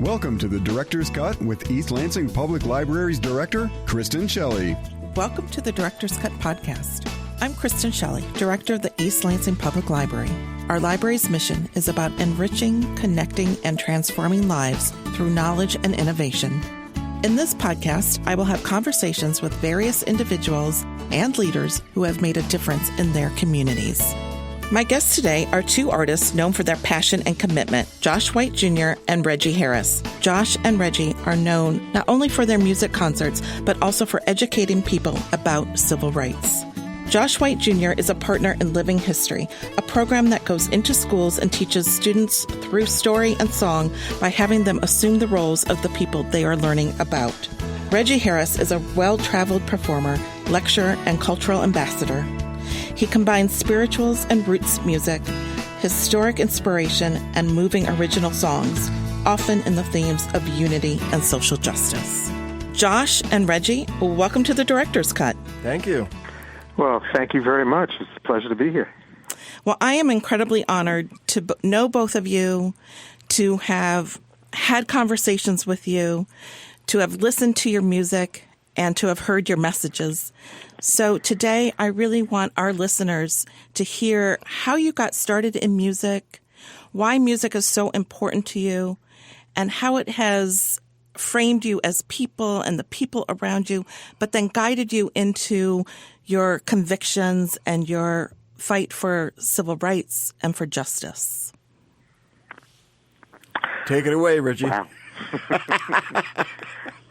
Welcome to the Director's Cut with East Lansing Public Library's Director, Kristen Shelley. Welcome to the Director's Cut podcast. I'm Kristen Shelley, Director of the East Lansing Public Library. Our library's mission is about enriching, connecting, and transforming lives through knowledge and innovation. In this podcast, I will have conversations with various individuals and leaders who have made a difference in their communities. My guests today are two artists known for their passion and commitment, Josh White Jr. and Reggie Harris. Josh and Reggie are known not only for their music concerts, but also for educating people about civil rights. Josh White Jr. is a partner in Living History, a program that goes into schools and teaches students through story and song by having them assume the roles of the people they are learning about. Reggie Harris is a well-traveled performer, lecturer, and cultural ambassador. He combines spirituals and roots music, historic inspiration, and moving original songs, often in the themes of unity and social justice. Josh and Reggie, welcome to the Director's Cut. Thank you. Well, thank you very much. It's a pleasure to be here. Well, I am incredibly honored to know both of you, to have had conversations with you, to have listened to your music, and to have heard your messages. So today, I really want our listeners to hear how you got started in music, why music is so important to you, and how it has framed you as people and the people around you, but then guided you into your convictions and your fight for civil rights and for justice. Take it away, Reggie. Wow.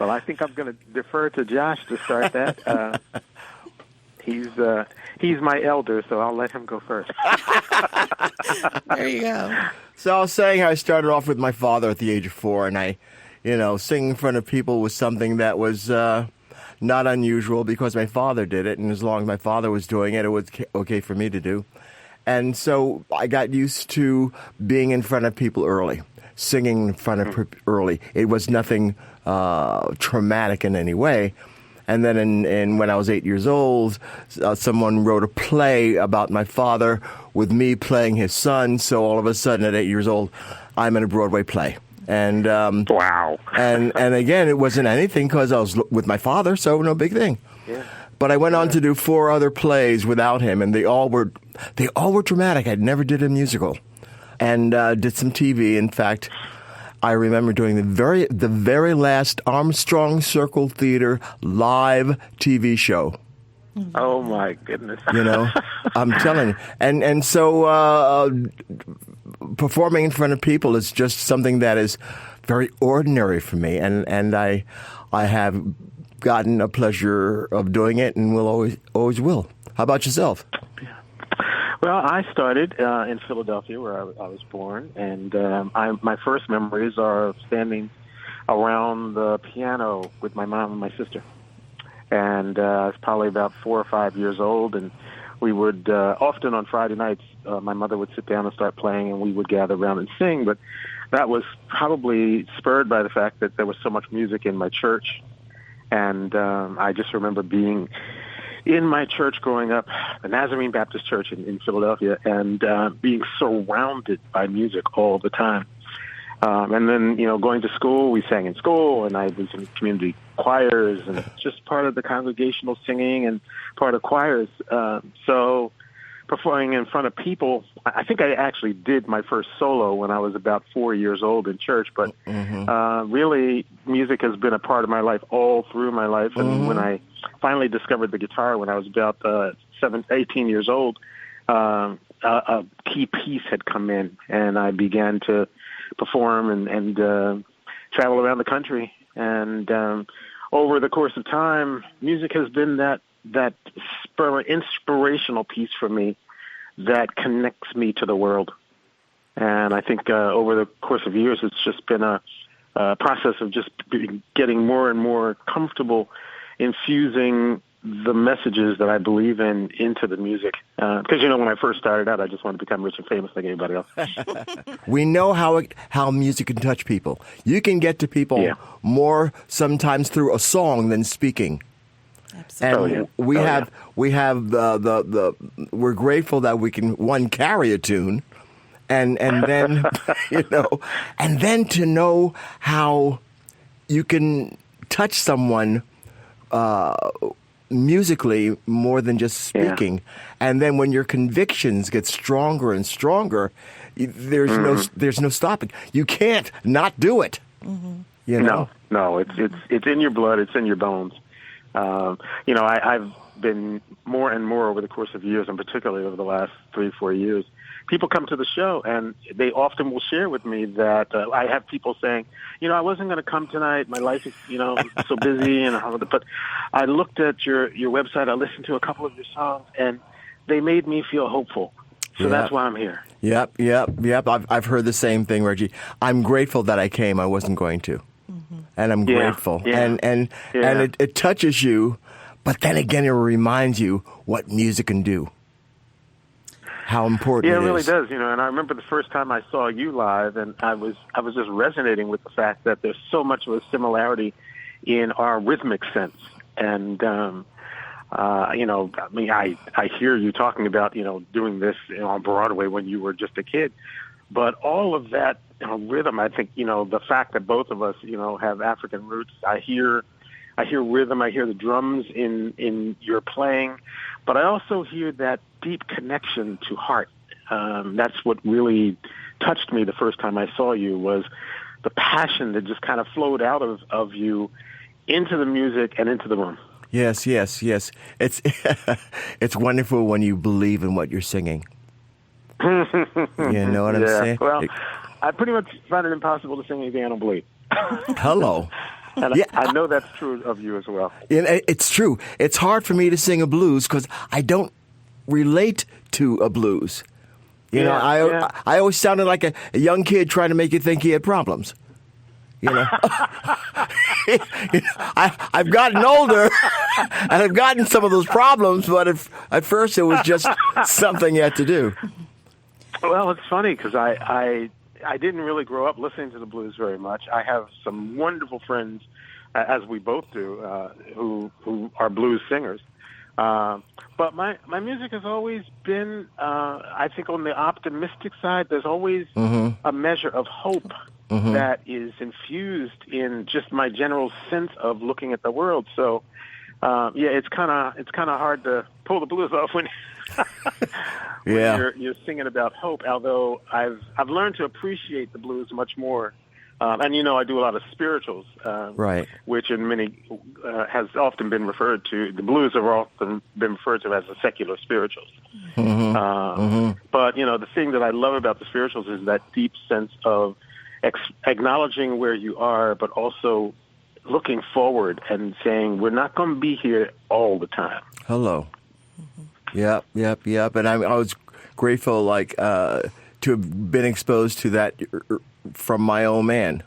Well, I think I'm going to defer to Josh to start that. He's my elder, so I'll let him go first. There you go. So I was saying I started off with my father at the age of 4, and singing in front of people was something that was not unusual because my father did it, and as long as my father was doing it, it was okay for me to do. And so I got used to being in front of people early, singing in front of people early. It was nothing traumatic in any way. And then when I was 8 years old, someone wrote a play about my father with me playing his son. So all of a sudden at 8 years old, I'm in a Broadway play. And wow. and again, it wasn't anything because I was with my father, so no big thing. Yeah. But I went on to do 4 other plays without him, and they all were dramatic. I never did a musical, and did some TV. In fact, I remember doing the very last Armstrong Circle Theater live TV show. Oh my goodness! I'm telling you, and so performing in front of people is just something that is very ordinary for me, and I have gotten a pleasure of doing it, and will always will. How about yourself? Well, I started in Philadelphia, where I was born, and my first memories are standing around the piano with my mom and my sister. And I was probably about 4 or 5 years old, and we would often on Friday nights, my mother would sit down and start playing, and we would gather around and sing. But that was probably spurred by the fact that there was so much music in my church. And I just remember being in my church growing up, the Nazarene Baptist Church in Philadelphia, and being surrounded by music all the time. And then, going to school, we sang in school, and I was in community choirs, and just part of the congregational singing and part of choirs. So performing in front of people, I think I actually did my first solo when I was about 4 years old in church, but really music has been a part of my life all through my life. And when I finally discovered the guitar when I was about 18 years old, a key piece had come in, and I began to perform and travel around the country. And over the course of time, music has been that inspirational piece for me that connects me to the world. And I think over the course of years, it's just been a process of just getting more and more comfortable infusing the messages that I believe in into the music. Because, when I first started out, I just wanted to become rich and famous like anybody else. We know how music can touch people. You can get to people more sometimes through a song than speaking. Absolutely. And we're grateful that we can, one, carry a tune, and then and then to know how you can touch someone musically more than just speaking, and then when your convictions get stronger and stronger, there's no stopping. You can't not do it. No, it's in your blood. It's in your bones. I've been more and more over the course of years, and particularly over the last 3-4 years, people come to the show and they often will share with me that I have people saying, I wasn't going to come tonight. My life is, so busy, but I looked at your website. I listened to a couple of your songs, and they made me feel hopeful. So that's why I'm here. Yep. I've heard the same thing, Reggie. I'm grateful that I came. I wasn't going to. And I'm grateful. Yeah. And it touches you, but then again, it reminds you what music can do. How important it is. Yeah, it really does. And I remember the first time I saw you live, and I was just resonating with the fact that there's so much of a similarity in our rhythmic sense. And, I hear you talking about, doing this on Broadway when you were just a kid. But all of that rhythm, I think, the fact that both of us, have African roots, I hear rhythm, I hear the drums in your playing, but I also hear that deep connection to heart. That's what really touched me the first time I saw you, was the passion that just kind of flowed out of you into the music and into the room. Yes. It's it's wonderful when you believe in what you're singing. You know what I'm saying? Well, I pretty much find it impossible to sing anything I don't believe. Hello. And I know that's true of you as well. It's true. It's hard for me to sing a blues because I don't relate to a blues. I always sounded like a young kid trying to make you think he had problems. I've gotten older, and I've gotten some of those problems, but at first it was just something you had to do. Well, it's funny because I didn't really grow up listening to the blues very much. I have some wonderful friends, as we both do, who are blues singers. But my music has always been, I think, on the optimistic side. There's always a measure of hope that is infused in just my general sense of looking at the world. So, it's kind of hard to pull the blues off when you're singing about hope. Although I've learned to appreciate the blues much more. And I do a lot of spirituals, right? Which in many has often been referred to. The blues have often been referred to as the secular spirituals. But the thing that I love about the spirituals is that deep sense of acknowledging where you are, but also looking forward and saying we're not going to be here all the time. Hello. Yep. And I was grateful, to have been exposed to that from my old man.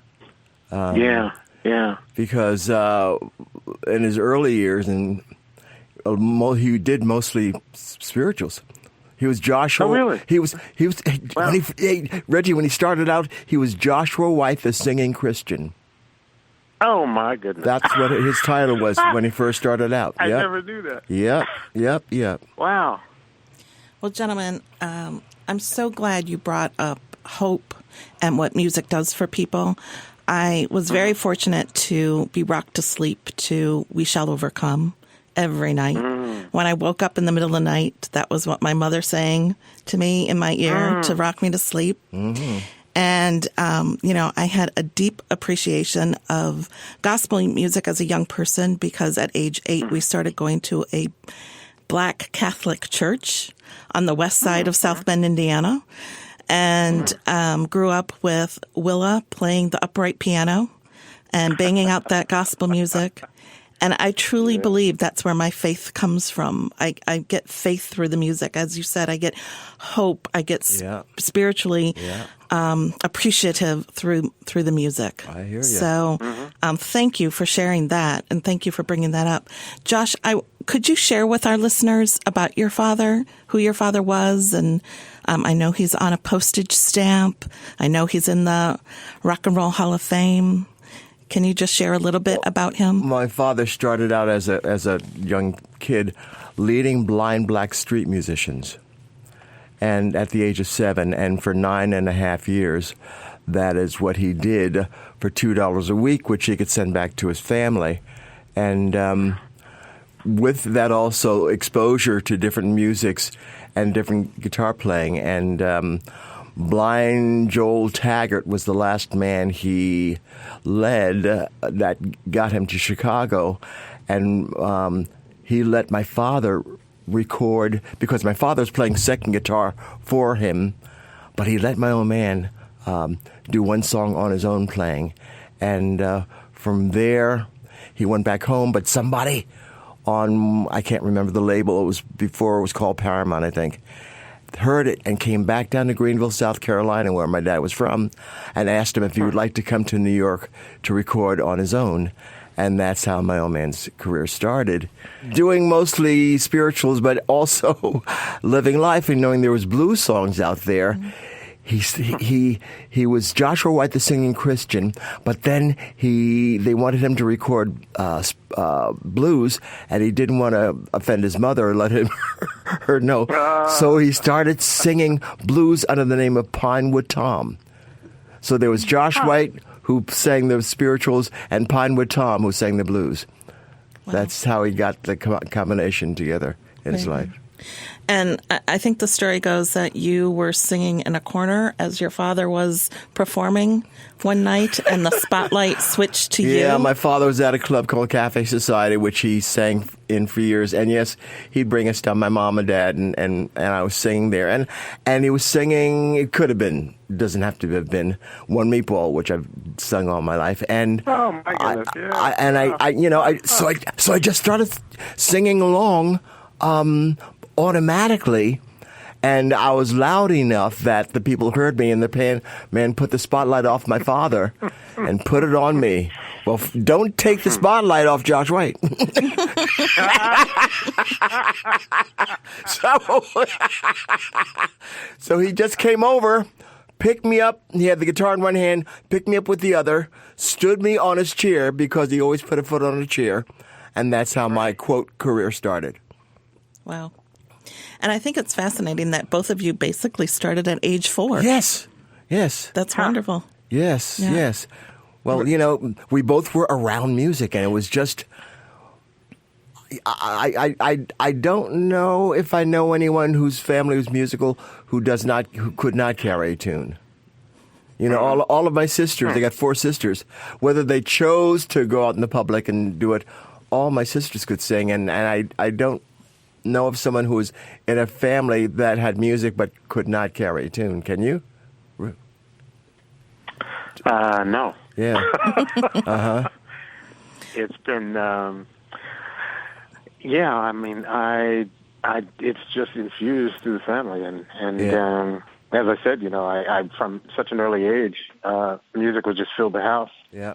Because in his early years, he did mostly spirituals. He was Joshua. Oh, really? He was. Wow. Reggie, when he started out, he was Joshua White, the singing Christian. Oh my goodness! That's what his title was when he first started out. I never knew that. Yep. Wow. Well, gentlemen, I'm so glad you brought up hope and what music does for people. I was very fortunate to be rocked to sleep to "We Shall Overcome" every night. When I woke up in the middle of the night, that was what my mother sang to me in my ear to rock me to sleep. And, I had a deep appreciation of gospel music as a young person because at age 8, we started going to a Black Catholic church on the west side of South Bend, Indiana, and grew up with Willa playing the upright piano and banging out that gospel music. And I truly believe that's where my faith comes from. I get faith through the music. As you said, I get hope. I get spiritually appreciative through the music. I hear you. So thank you for sharing that, and thank you for bringing that up. Josh, could you share with our listeners about your father, who your father was? And I know he's on a postage stamp. I know he's in the Rock and Roll Hall of Fame. Can you just share a little bit about him? My father started out as a young kid leading blind black street musicians. and at the age of 7, and for 9.5 years, that is what he did for $2 a week, which he could send back to his family. And with that also exposure to different musics and different guitar playing. And Blind Joel Taggart was the last man he led that got him to Chicago. And he let my father record, because my father was playing second guitar for him, but he let my old man do one song on his own playing. And from there, he went back home, but somebody on, I can't remember the label, it was before it was called Paramount, I think, heard it and came back down to Greenville, South Carolina, where my dad was from, and asked him if he would like to come to New York to record on his own. And that's how my old man's career started, doing mostly spirituals, but also living life and knowing there was blues songs out there. He was Joshua White, the singing Christian, but then they wanted him to record blues, and he didn't want to offend his mother or let her know. So he started singing blues under the name of Pinewood Tom. So there was Josh White, who sang the spirituals, and Pinewood Tom, who sang the blues. Wow. That's how he got the combination together in his life. And I think the story goes that you were singing in a corner as your father was performing one night, and the spotlight switched to you. Yeah, my father was at a club called Cafe Society, which he sang in for years. And yes, he'd bring us down, my mom and dad, and I was singing there. And he was singing, it could have been, doesn't have to have been, One Meatball, which I've sung all my life. And oh my goodness, so I just started singing along automatically, and I was loud enough that the people heard me, and the man put the spotlight off my father and put it on me. Well, don't take the spotlight off Josh White. So he just came over, picked me up. He had the guitar in one hand, picked me up with the other, stood me on his chair, because he always put a foot on a chair, and that's how my, quote, career started. Wow. And I think it's fascinating that both of you basically started at age 4. Yes. That's wonderful. Yes. Well, we both were around music, and it was just, I don't know if I know anyone whose family was musical who could not carry a tune. All of my sisters, I got 4 sisters, whether they chose to go out in the public and do it, all my sisters could sing, and I don't know of someone who was in a family that had music but could not carry a tune. Can you? No. Yeah. It's been, I mean, it's just infused through the family, and as I said, I from such an early age, music would just fill the house. Yeah.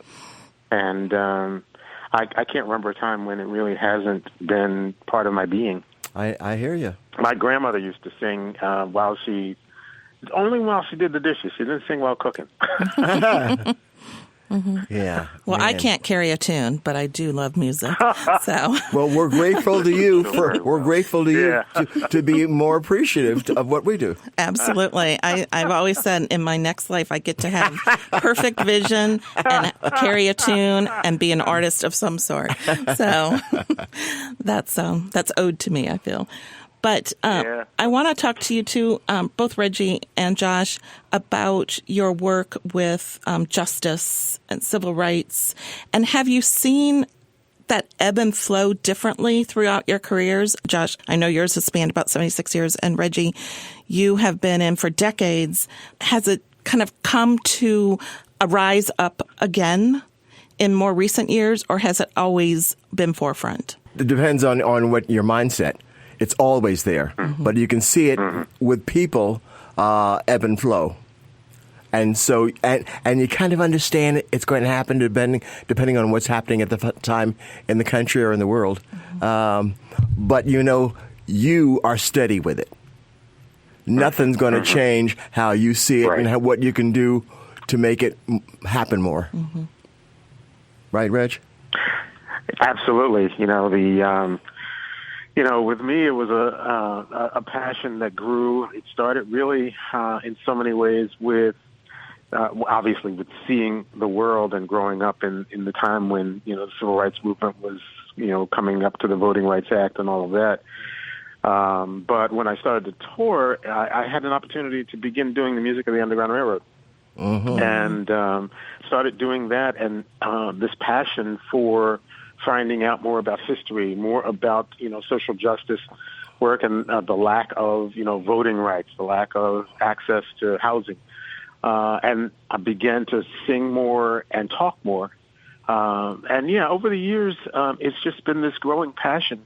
And I can't remember a time when it really hasn't been part of my being. I hear you. My grandmother used to sing while she did the dishes. She didn't sing while cooking. Mm-hmm. Yeah. Well, man. I can't carry a tune, but I do love music. So. Well, we're grateful to you to be more appreciative of what we do. Absolutely. I've always said in my next life I get to have perfect vision and carry a tune and be an artist of some sort. So that's owed to me, I feel. But I want to talk to you two, both Reggie and Josh, about your work with justice and civil rights. And have you seen that ebb and flow differently throughout your careers? Josh, I know yours has spanned about 76 years. And Reggie, you have been in for decades. Has it kind of come to a rise up again in more recent years, or has it always been forefront? It depends on what your mindset. It's always there, but you can see it with people ebb and flow, and so and you kind of understand it's going to happen depending on what's happening at the time in the country or in the world. But you are steady with it. Nothing's going to change how you see it and what you can do to make it happen more. Mm-hmm. Right, Reg? Absolutely. With me, it was a passion that grew. It started really in so many ways with, obviously, with seeing the world and growing up in the time when, the civil rights movement was, coming up to the Voting Rights Act and all of that. But when I started to tour, I had an opportunity to begin doing the music of the Underground Railroad. Mm-hmm. And started doing that, and this passion for finding out more about history, more about, social justice work and the lack of, voting rights, the lack of access to housing. And I began to sing more and talk more. Over the years, it's just been this growing passion.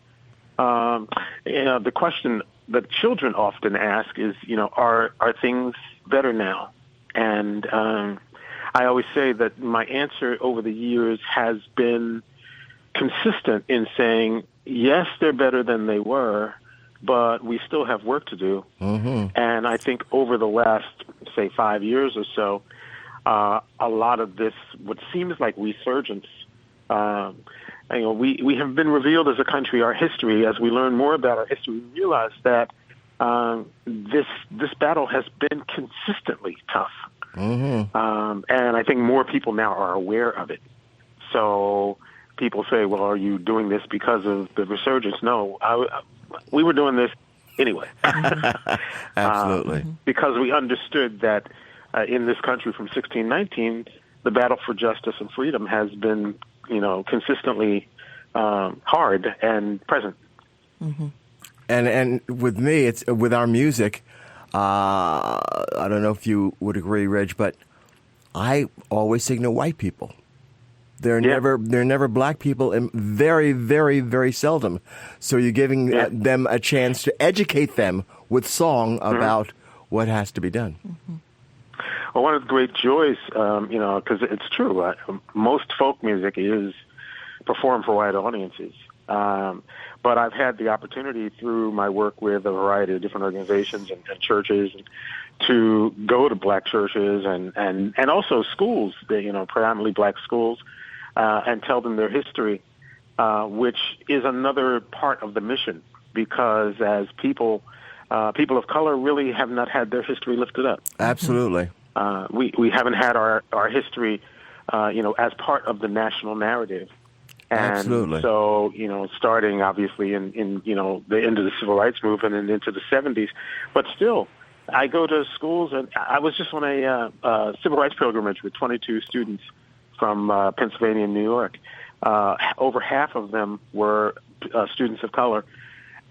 The question that children often ask is, are things better now? And I always say that my answer over the years has been consistent in saying, yes, they're better than they were, but we still have work to do. Mm-hmm. And I think over the last, say, 5 years or so, a lot of this, what seems like resurgence, we have been revealed as a country, our history. As we learn more about our history, we realize that this battle has been consistently tough. Mm-hmm. And I think more people now are aware of it. So people say, well, are you doing this because of the resurgence? No, we were doing this anyway. Absolutely. Because we understood that in this country from 1619, the battle for justice and freedom has been, consistently hard and present. Mm-hmm. And with me, it's with our music. I don't know if you would agree, Reg, but I always sing to white people. They're never black people, and very, very, very seldom. So you're giving them a chance to educate them with song about what has to be done. Mm-hmm. Well, one of the great joys, because it's true, most folk music is performed for white audiences. But I've had the opportunity through my work with a variety of different organizations and churches to go to black churches and also schools, predominantly black schools, and tell them their history, which is another part of the mission, because as people of color really have not had their history lifted up. Absolutely. We haven't had our history, as part of the national narrative. And Absolutely. so, starting obviously in the end of the civil rights movement and into the 70s, but still, I go to schools, and I was just on a civil rights pilgrimage with 22 students from Pennsylvania and New York. Over half of them were students of color.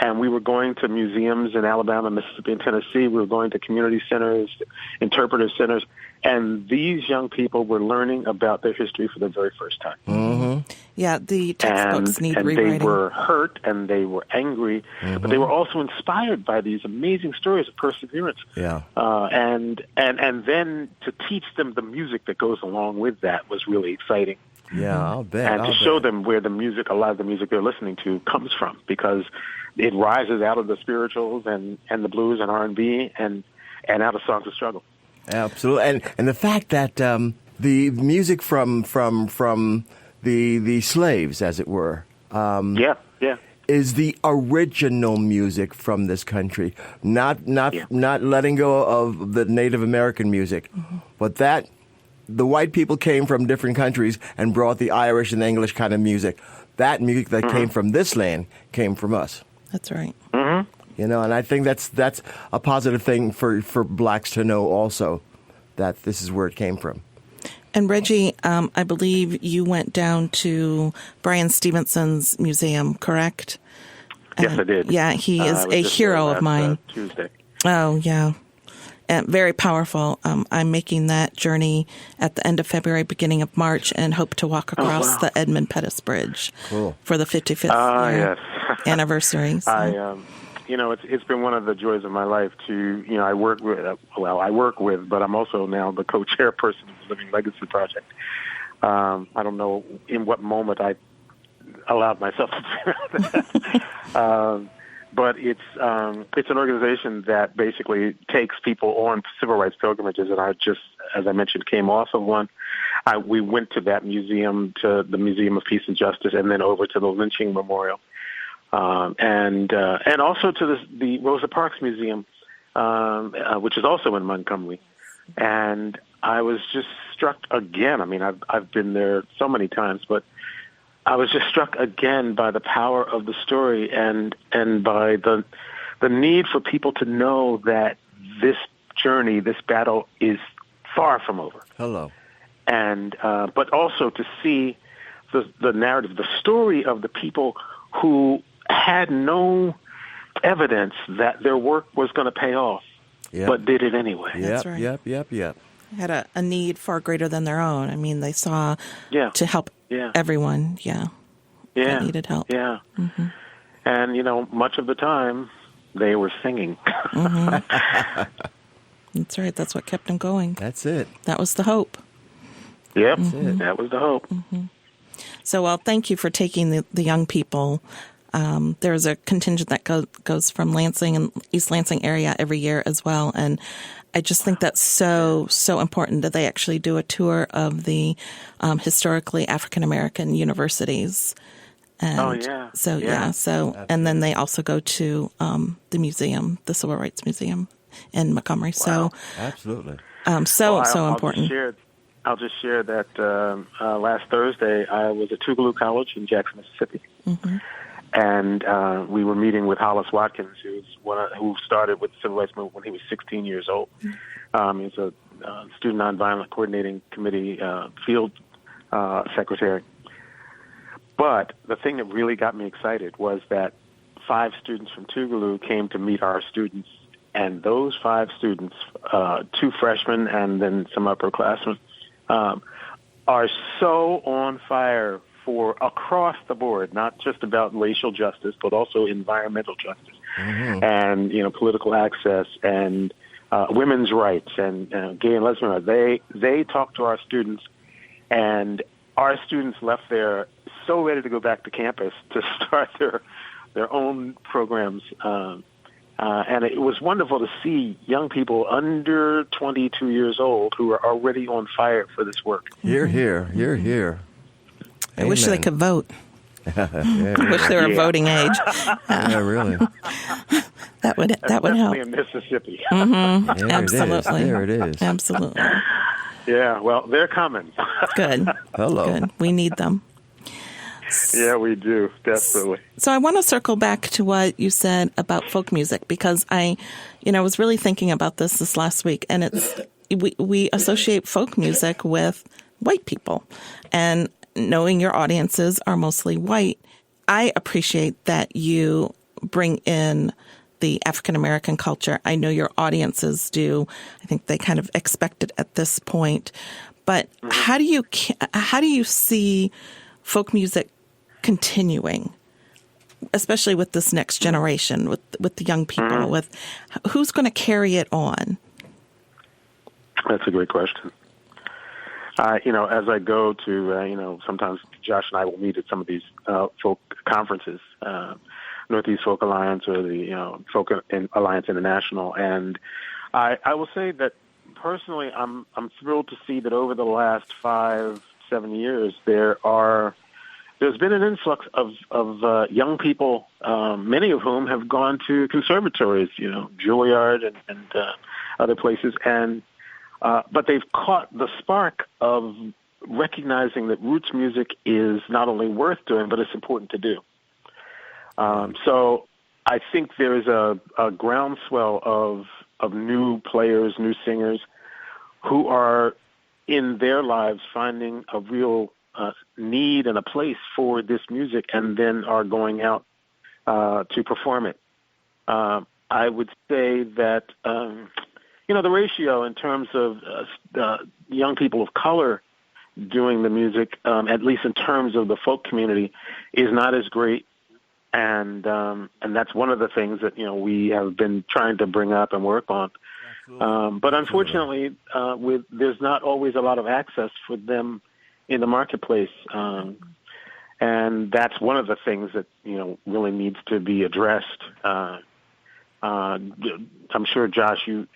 And we were going to museums in Alabama, Mississippi, and Tennessee. We were going to community centers, interpretive centers. And these young people were learning about their history for the very first time. Mm-hmm. Yeah, the textbooks need rewriting. And they were hurt and they were angry, but they were also inspired by these amazing stories of perseverance. Yeah. And then to teach them the music that goes along with that was really exciting. Yeah, I'll bet. And to show them where a lot of the music they're listening to comes from, because it rises out of the spirituals and the blues and R&B and out of songs of struggle. Absolutely, and the fact that the music from the slaves, as it were, is the original music from this country, not letting go of the Native American music, but that the white people came from different countries and brought the Irish and English kind of music. That music that came from this land came from us. That's right. Mm-hmm. And I think that's a positive thing for blacks to know also, that this is where it came from. And Reggie, I believe you went down to Brian Stevenson's museum, correct? Yes, I did. Yeah, he is a hero of mine. Tuesday. Oh, yeah. And very powerful. I'm making that journey at the end of February, beginning of March, and hope to walk across the Edmund Pettus Bridge for the 55th year anniversary. So. It's been one of the joys of my life to, I work with, but I'm also now the co-chairperson of the Living Legacy Project. I don't know in what moment I allowed myself to do that. But it's an organization that basically takes people on civil rights pilgrimages, and I just, as I mentioned, came off of one. We went to that museum, to the Museum of Peace and Justice, and then over to the lynching memorial. and also to the Rosa Parks Museum, which is also in Montgomery. And I was just struck again. I mean, I've been there so many times, but I was just struck again by the power of the story and by the need for people to know that this journey, this battle, is far from over. Hello. And but also to see the narrative, the story of the people who had no evidence that their work was going to pay off, but did it anyway. That's right. Yep. Had a need far greater than their own. I mean, they saw to help everyone, that needed help. Yeah. Mm-hmm. And, much of the time, they were singing. Mm-hmm. That's right. That's what kept them going. That's it. That was the hope. Yep, Mm-hmm. That was the hope. Mm-hmm. So, well, thank you for taking the young people. There's a contingent that goes from Lansing and East Lansing area every year as well. And I just think that's so important that they actually do a tour of the historically African-American universities. And So, and then they also go to the museum, the Civil Rights Museum in Montgomery. Wow. So, absolutely. So important. I'll just share that last Thursday I was at Tougaloo College in Jackson, Mississippi. Mm-hmm. And we were meeting with Hollis Watkins, who started with the Civil Rights Movement when he was 16 years old. He's a Student Nonviolent Coordinating Committee field secretary. But the thing that really got me excited was that 5 students from Tougaloo came to meet our students. And those 5 students, 2 freshmen and then some upperclassmen, are so on fire for across the board, not just about racial justice, but also environmental justice, and political access and women's rights and gay and lesbian rights. They talked to our students, and our students left there so ready to go back to campus to start their own programs. And it was wonderful to see young people under 22 years old who are already on fire for this work. You're here. I wish they could vote. I wish they were voting age. Yeah, really. That would help. Definitely in Mississippi. Mm-hmm. Absolutely. There it is. Absolutely. Yeah, well, they're coming. Good. Hello. Good. We need them. Yeah, we do, definitely. So I want to circle back to what you said about folk music, because I was really thinking about this last week, and we associate folk music with white people, and knowing your audiences are mostly white, I appreciate that you bring in the African American culture. I know your audiences do. I think they kind of expect it at this point, but how do you see folk music continuing, especially with this next generation, with the young people, with who's going to carry it on? That's a great question. As I go to, sometimes Josh and I will meet at some of these folk conferences, Northeast Folk Alliance or the Folk Alliance International, and I will say that personally, I'm thrilled to see that over the last 5-7 years there's been an influx of young people, many of whom have gone to conservatories, Juilliard and other places, and but they've caught the spark of recognizing that roots music is not only worth doing, but it's important to do. So I think there's a groundswell of new players, new singers, who are in their lives finding a real need and a place for this music, and then are going out to perform it. I would say that the ratio in terms of young people of color doing the music, at least in terms of the folk community, is not as great. And that's one of the things that we have been trying to bring up and work on. But unfortunately, there's not always a lot of access for them in the marketplace, and that's one of the things that really needs to be addressed. I'm sure, Josh, you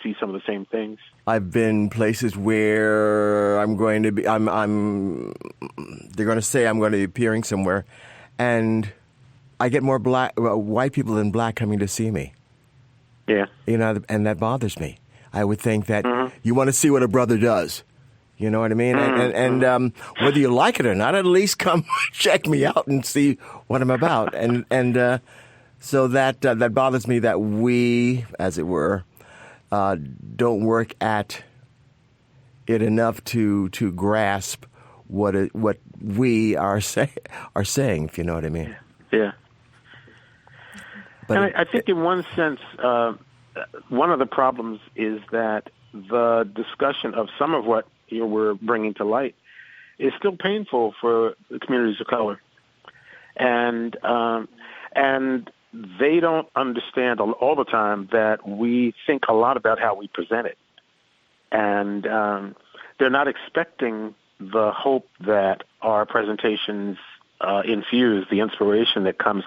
see some of the same things. I've been places where I'm going to be. They're going to say I'm going to be appearing somewhere, and I get more white people than black coming to see me. Yeah. You know, and that bothers me. I would think that you want to see what a brother does. You know what I mean? And whether you like it or not, at least come check me out and see what I'm about. And so that bothers me that we, as it were, don't work at it enough to grasp what we are saying, if you know what I mean. Yeah. But and I think in one sense, one of the problems is that the discussion of some of what you were bringing to light is still painful for the communities of color. And they don't understand all the time that we think a lot about how we present it. And they're not expecting the hope that our presentations infuse, the inspiration that comes.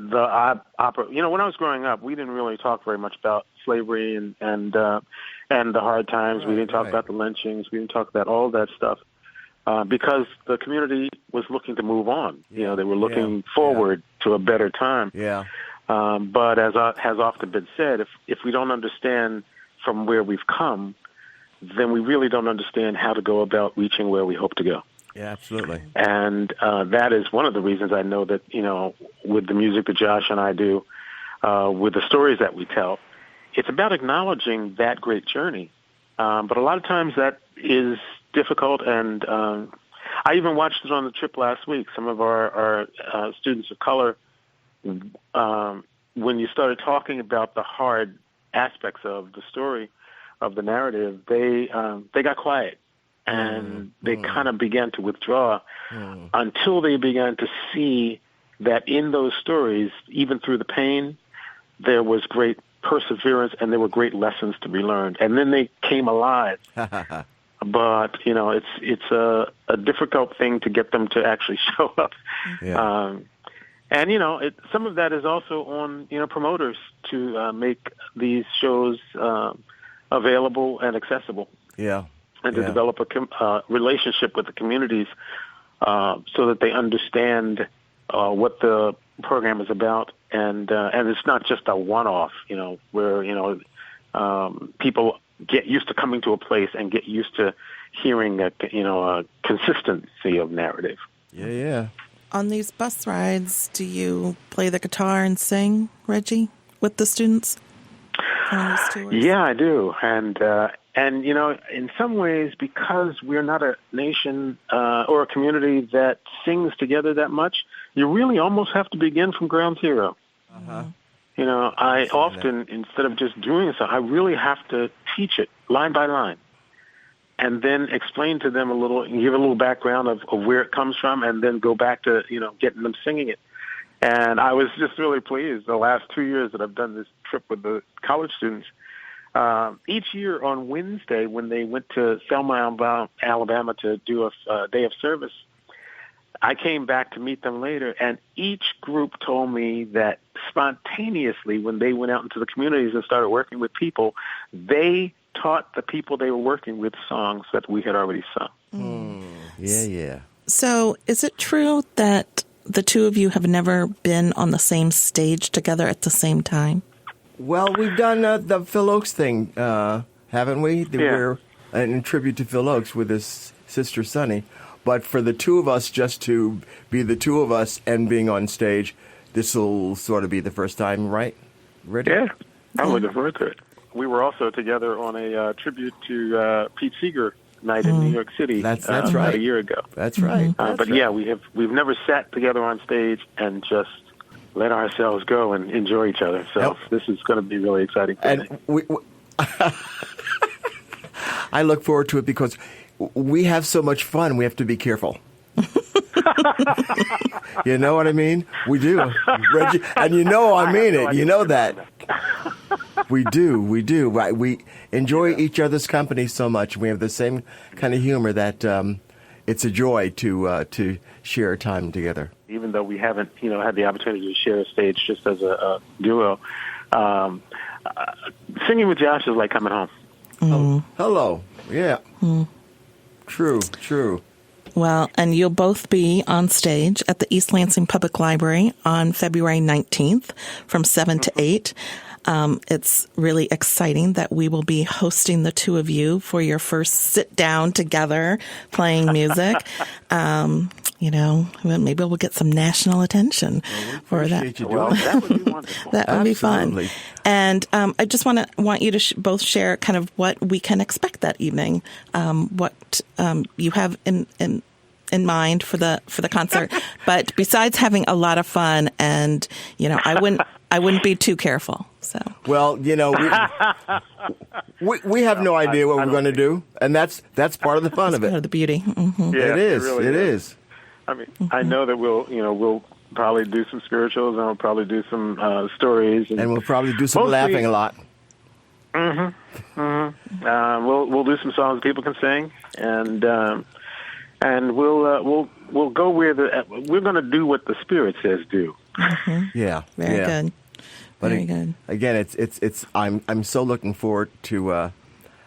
The opera, you know, when I was growing up, we didn't really talk very much about slavery and the hard times. We didn't talk about the lynchings. We didn't talk about all that stuff because the community was looking to move on. You know, they were looking forward to a better time. Yeah. But as has often been said, if we don't understand from where we've come, then we really don't understand how to go about reaching where we hope to go. Yeah, absolutely. And that is one of the reasons I know that, you know, with the music that Josh and I do, with the stories that we tell, it's about acknowledging that great journey. But a lot of times that is difficult, and I even watched it on the trip last week. Some of our students of color, when you started talking about the hard aspects of the story, of the narrative, they got quiet. And they kind of began to withdraw until they began to see that in those stories, even through the pain, there was great perseverance and there were great lessons to be learned. And then they came alive. But, you know, it's a difficult thing to get them to actually show up. Yeah. And, you know, some of that is also on, you know, promoters to make these shows available and accessible. Yeah. And to develop a relationship with the communities so that they understand what the program is about. And it's not just a one-off, you know, where, you know, people get used to coming to a place and get used to hearing, a consistency of narrative. Yeah. On these bus rides, do you play the guitar and sing, Reggie, with the students on these tours? Yeah, I do. And, you know, in some ways, because we're not a nation or a community that sings together that much, you really almost have to begin from ground zero. Uh-huh. You know, I often, instead of just doing so, I really have to teach it line by line and then explain to them give a little background of where it comes from, and then go back to, you know, getting them singing it. And I was just really pleased the last 2 years that I've done this trip with the college students. Each year on Wednesday, when they went to Selma, Alabama to do a day of service, I came back to meet them later, and each group told me that spontaneously, when they went out into the communities and started working with people, they taught the people they were working with songs that we had already sung. Yeah. So is it true that the two of you have never been on the same stage together at the same time? Well, we've done the Phil Oakes thing, haven't we? We're in tribute to Phil Oakes with his sister Sonny. But for the two of us, just to be the two of us and being on stage, this will sort of be the first time, right? Ready? Yeah, I'm looking forward to it. We were also together on a tribute to Pete Seeger night in New York City. That's about right. a year ago. That's right. Yeah, we've never sat together on stage and just let ourselves go and enjoy each other. So this is going to be really exciting for me. And I look forward to it because we have so much fun. We have to be careful. You know what I mean? We do, Reggie, and you know I mean it. You know that. We do. Right? We enjoy each other's company so much. We have the same kind of humor that it's a joy to share time together. Even though we haven't, you know, had the opportunity to share a stage just as a duo, singing with Josh is like coming home. Hello. Yeah. True. Well, and you'll both be on stage at the East Lansing Public Library on February 19th from 7 to 8. It's really exciting that we will be hosting the two of you for your first sit down together playing music. Maybe we'll get some national attention for that. Well, that would be wonderful. That would be fun. And I just want you to both share kind of what we can expect that evening, what you have in mind for the concert. But besides having a lot of fun, and I wouldn't be too careful. So well, we have no idea what we're going to do, and that's part of the fun of it. Part of the beauty. Mm-hmm. Yeah, it is. Really it is. I mean, I know that we'll probably do some spirituals, and we'll probably do some stories, and we'll probably do some laughing a lot. We'll do some songs people can sing, and we'll go where we're going to do what the Spirit says do. Mm-hmm. Yeah, very good. But very good. Again, it's I'm so looking forward to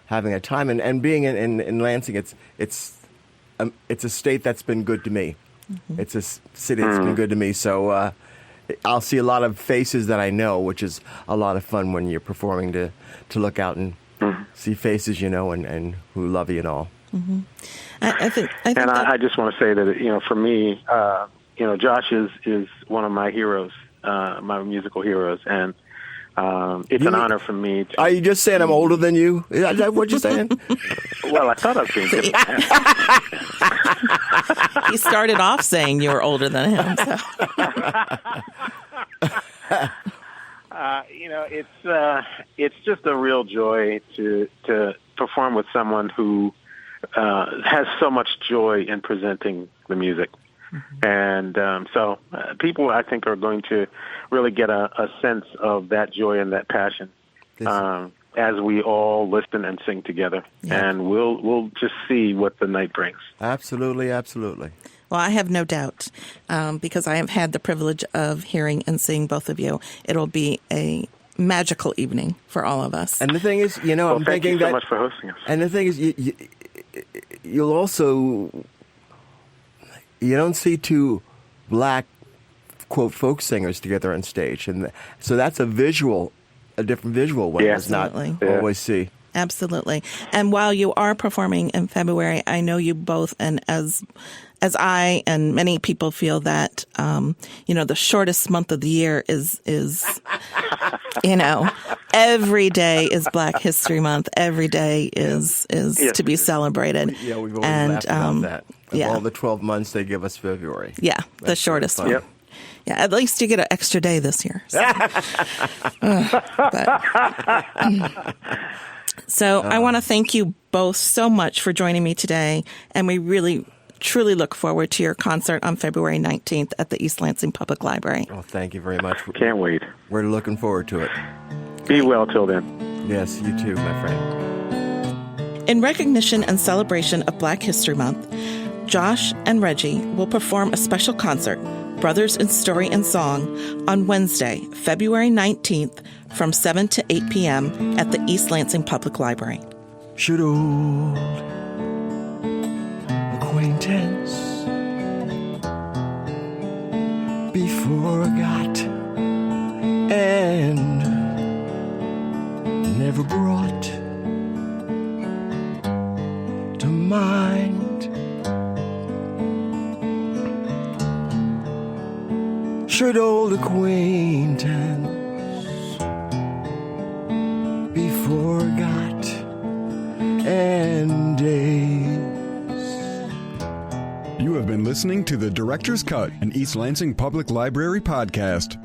having a time and being in Lansing. It's a state that's been good to me. Mm-hmm. It's a city that's been good to me. So I'll see a lot of faces that I know, which is a lot of fun when you're performing to look out and see faces and who love you and all. Mm-hmm. I think I just want to say that for me, Josh is one of my heroes, my musical heroes, and it's an honor for me. Are you just saying I'm older than you? Is that what you're saying? Well, I thought I was being different. He started off saying you were older than him. So. It's just a real joy to perform with someone who has so much joy in presenting the music. Mm-hmm. And so people, I think, are going to really get a sense of that joy and that passion as we all listen and sing together. Yeah. And we'll just see what the night brings. Absolutely, absolutely. Well, I have no doubt, because I have had the privilege of hearing and seeing both of you. It'll be a magical evening for all of us. And the thing is, I'm thank thinking you so much for hosting us. And the thing is, you'll also, you don't see two black, quote, folk singers together on stage. And so that's a different visual one does not always see. Absolutely. And while you are performing in February, I know you both, and as I and many people feel that, the shortest month of the year is every day is Black History Month. Every day is to be celebrated. Yeah, we've always laughed about that. Of all the 12 months, they give us February. Yeah, the shortest one. Yep. Yeah, at least you get an extra day this year. So I want to thank you both so much for joining me today, and we really truly look forward to your concert on February 19th at the East Lansing Public Library. Oh, thank you very much. Can't wait. We're looking forward to it. Be well till then. Yes, you too, my friend. In recognition and celebration of Black History Month, Josh and Reggie will perform a special concert, Brothers in Story and Song, on Wednesday, February 19th from 7 to 8 p.m. at the East Lansing Public Library. Should old acquaintance be forgot and never brought to mind? Should old acquaintance be forgot and days? You have been listening to the Director's Cut, an East Lansing Public Library podcast.